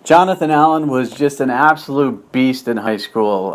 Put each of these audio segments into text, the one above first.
Jonathan Allen was just an absolute beast in high school.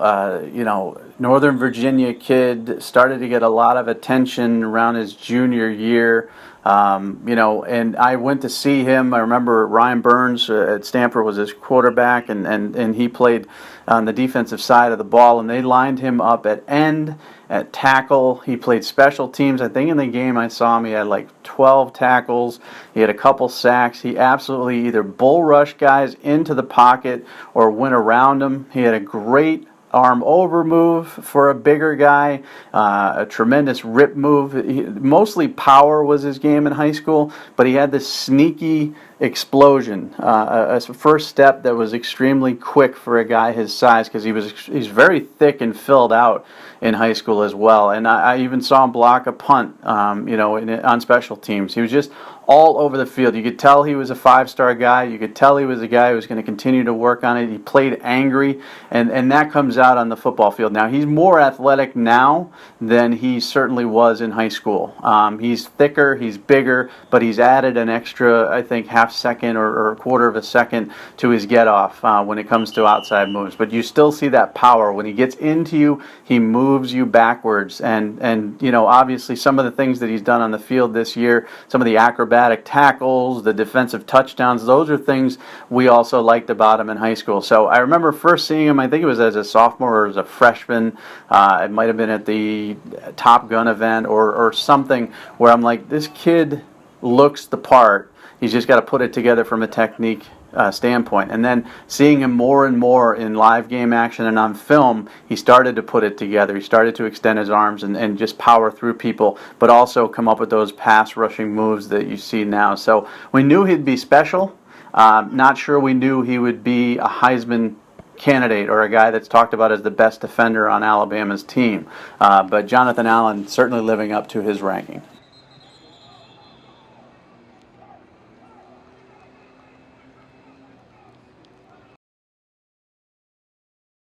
Northern Virginia kid, started to get a lot of attention around his junior year. And I went to see him. I remember Ryan Burns at Stanford was his quarterback, and he played on the defensive side of the ball, and they lined him up at end, at tackle. He played special teams. I think in the game I saw him, he had like 12 tackles. He had a couple sacks. He absolutely either bull rushed guys into the pocket or went around them. He had a great arm over move for a bigger guy, a tremendous rip move. Mostly power was his game in high school, but he had this sneaky explosion, a first step that was extremely quick for a guy his size, because he's very thick and filled out in high school as well. And I even saw him block a punt, on special teams. He was just all over the field. You could tell he was a five-star guy. You could tell he was a guy who was going to continue to work on it. He played angry, and that comes out on the football field. Now, he's more athletic now than he certainly was in high school. He's thicker, he's bigger, but he's added an extra, I think, half second or a quarter of a second to his get-off when it comes to outside moves. But you still see that power. When he gets into you, he moves you backwards. And obviously some of the things that he's done on the field this year, some of the acrobatic tackles, the defensive touchdowns, those are things we also liked about him in high school. So I remember first seeing him, I think it was as a sophomore or as a freshman. It might have been at the Top Gun event or something, where I'm like, this kid looks the part. He's just got to put it together from a technique standpoint. And then seeing him more and more in live game action and on film, he started to put it together. He started to extend his arms and just power through people, but also come up with those pass rushing moves that you see now. So we knew he'd be special. Not sure we knew he would be a Heisman candidate or a guy that's talked about as the best defender on Alabama's team. But Jonathan Allen certainly living up to his ranking.